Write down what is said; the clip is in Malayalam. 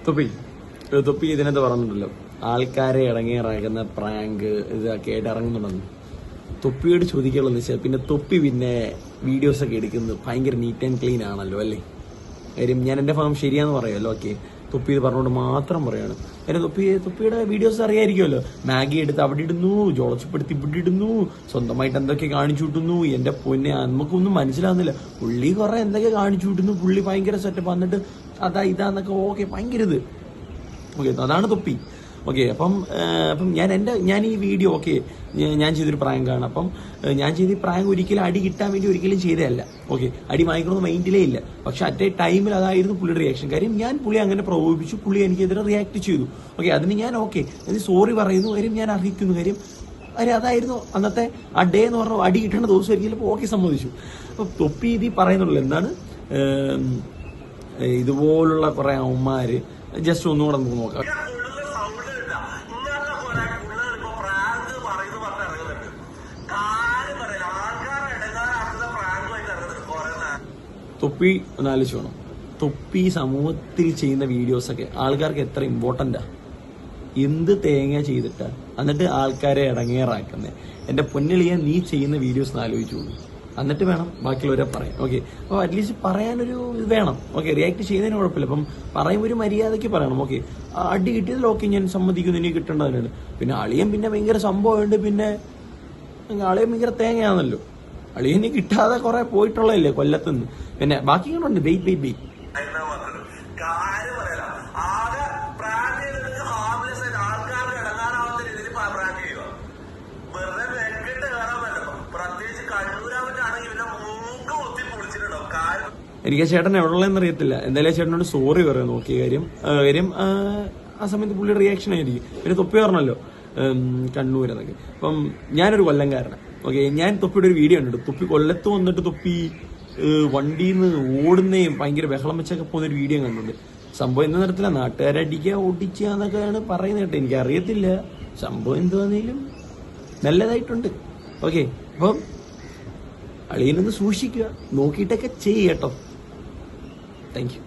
തൊപ്പി ഇതിനകത്ത് പറഞ്ഞിട്ടുണ്ടല്ലോ, ആൾക്കാരെ ഇറങ്ങിയിറങ്ങുന്ന പ്രാങ്ക് ഇതൊക്കെ ആയിട്ട് ഇറങ്ങുന്നുണ്ടെന്ന്. തൊപ്പിയോട് ചോദിക്കാനുള്ളതെന്ന് വെച്ചാൽ പിന്നെ തൊപ്പി പിന്നെ വീഡിയോസൊക്കെ എടുക്കുന്നത് ഭയങ്കര നീറ്റ് ആൻഡ് ക്ലീൻ ആണല്ലോ അല്ലേ? കാര്യം ഞാൻ എൻ്റെ ഭാഗം ശരിയാന്ന് പറയുമല്ലോ. ഓക്കെ, തൊപ്പി ഇത് പറഞ്ഞുകൊണ്ട് മാത്രം പറയാണ്. കാര്യം തൊപ്പിയുടെ വീഡിയോസ് അറിയായിരിക്കുമല്ലോ. മാഗി എടുത്ത് അവിടെ ഇടുന്നു, ജോളച്ചപ്പെടുത്തി ഇവിടെ ഇടുന്നു, സ്വന്തമായിട്ട് എന്തൊക്കെ കാണിച്ചു വിട്ടുന്നു. എന്റെ പൊന്നെ, നമുക്കൊന്നും മനസ്സിലാവുന്നില്ല. പുള്ളി കുറെ എന്തൊക്കെ കാണിച്ചു വിട്ടുന്നു. പുള്ളി ഭയങ്കര സെറ്റപ്പ്, എന്നിട്ട് ഇതാന്നൊക്കെ ഓക്കെ ഭയങ്കര ഇത്. ഓക്കെ, അതാണ് തൊപ്പി. ഓക്കെ, അപ്പം ഞാൻ ഈ വീഡിയോ ഓക്കെ ഞാൻ ചെയ്തൊരു പ്രാങ്കാണ്. അപ്പം ഞാൻ ചെയ്ത പ്രാങ്ക് ഒരിക്കലും അടി കിട്ടാൻ വേണ്ടി ഒരിക്കലും ചെയ്തതല്ല. ഓക്കെ, അടി വാങ്ങിക്കണമെന്ന് മൈൻഡിലേ ഇല്ല. പക്ഷെ അറ്റ് എ ടൈമിൽ അതായിരുന്നു പുള്ളിയുടെ റിയാക്ഷൻ. കാര്യം ഞാൻ പുള്ളി അങ്ങനെ പ്രകോപിപ്പിച്ചു, പുള്ളി എനിക്കെതിരെ റിയാക്ട് ചെയ്തു. ഓക്കെ, അതിന് ഞാൻ സോറി പറയുന്നു, കാര്യം ഞാൻ അറിയിക്കുന്നു. കാര്യം അതായിരുന്നു അന്നത്തെ ആ ഡേ എന്ന് പറഞ്ഞാൽ അടി കിട്ടേണ്ട ദിവസമായിരിക്കും. ഓക്കെ, സമ്മതിച്ചു. അപ്പൊ തൊപ്പി ഇതി പറയുന്നുള്ളൂ എന്താണ്, ഇതുപോലുള്ള കുറെ അവന്മാര് ജസ്റ്റ് ഒന്നുകൂടെ നമുക്ക് നോക്കാം. തൊപ്പി ഒന്ന് ആലോചിച്ച് വേണം. തൊപ്പി സമൂഹത്തിൽ ചെയ്യുന്ന വീഡിയോസൊക്കെ ആൾക്കാർക്ക് എത്ര ഇമ്പോർട്ടന്റാ, എന്ത് തേങ്ങ ചെയ്തിട്ടാ എന്നിട്ട് ആൾക്കാരെ ഇടങ്ങേറാക്കുന്നത്. എന്റെ പൊന്നിളിയാൻ നീ ചെയ്യുന്ന വീഡിയോസ് ആലോചിച്ചോളൂ, എന്നിട്ട് വേണം ബാക്കിയുള്ളവരെ പറയാം. ഓക്കെ, അപ്പോൾ അറ്റ്ലീസ്റ്റ് പറയാനൊരു ഇത് വേണം. ഓക്കെ, റിയാക്ട് ചെയ്യുന്നതിന് കുഴപ്പമില്ല. അപ്പം പറയുമ്പോൾ ഒരു മര്യാദയ്ക്ക് പറയണം. ഓക്കെ, അടി കിട്ടിയതിൽ ഓക്കെ ഞാൻ സമ്മതിക്കുന്നു, ഇനി കിട്ടേണ്ടതിനാണ്. പിന്നെ അളിയൻ പിന്നെ ഭയങ്കര സംഭവമുണ്ട്. പിന്നെ അളിയൻ ഭയങ്കര തേങ്ങയാണല്ലോ. അളിയന് കിട്ടാതെ കുറെ പോയിട്ടുള്ളതല്ലേ കൊല്ലത്തുനിന്ന്. പിന്നെ ബാക്കി കണ്ടുണ്ട് വെയിറ്റ് എനിക്ക് ചേട്ടൻ എവിടെയുള്ളതെന്ന് അറിയത്തില്ല. എന്തായാലും ചേട്ടനോട് സോറി പറയാൻ നോക്കിയ കാര്യം ആ സമയത്ത് പുള്ളിയുടെ റിയാക്ഷൻ ആയിരിക്കും. പിന്നെ തൊപ്പി പറഞ്ഞല്ലോ കണ്ണൂരെന്നൊക്കെ. അപ്പം ഞാനൊരു കൊല്ലംകാരനാണ്. ഓക്കെ, ഞാൻ തൊപ്പിയുടെ ഒരു വീഡിയോ കണ്ടിട്ട് തൊപ്പി കൊല്ലത്ത് വന്നിട്ട് തൊപ്പി വണ്ടിയിൽ നിന്ന് ഓടുന്നേയും ഭയങ്കര ബഹളം വെച്ചൊക്കെ പോകുന്നൊരു വീഡിയോ കണ്ടിട്ടുണ്ട്. സംഭവം എന്ന തരത്തില നാട്ടുകാരടിക്കുക ഓടിക്കുക എന്നൊക്കെയാണ് പറയുന്നത് കേട്ടോ. എനിക്ക് അറിയത്തില്ല സംഭവം എന്തുവന്നേലും നല്ലതായിട്ടുണ്ട്. ഓക്കെ, അപ്പം അളിയനൊന്ന് സൂക്ഷിക്കുക, നോക്കിയിട്ടൊക്കെ ചെയ്യട്ടോ. Thank U.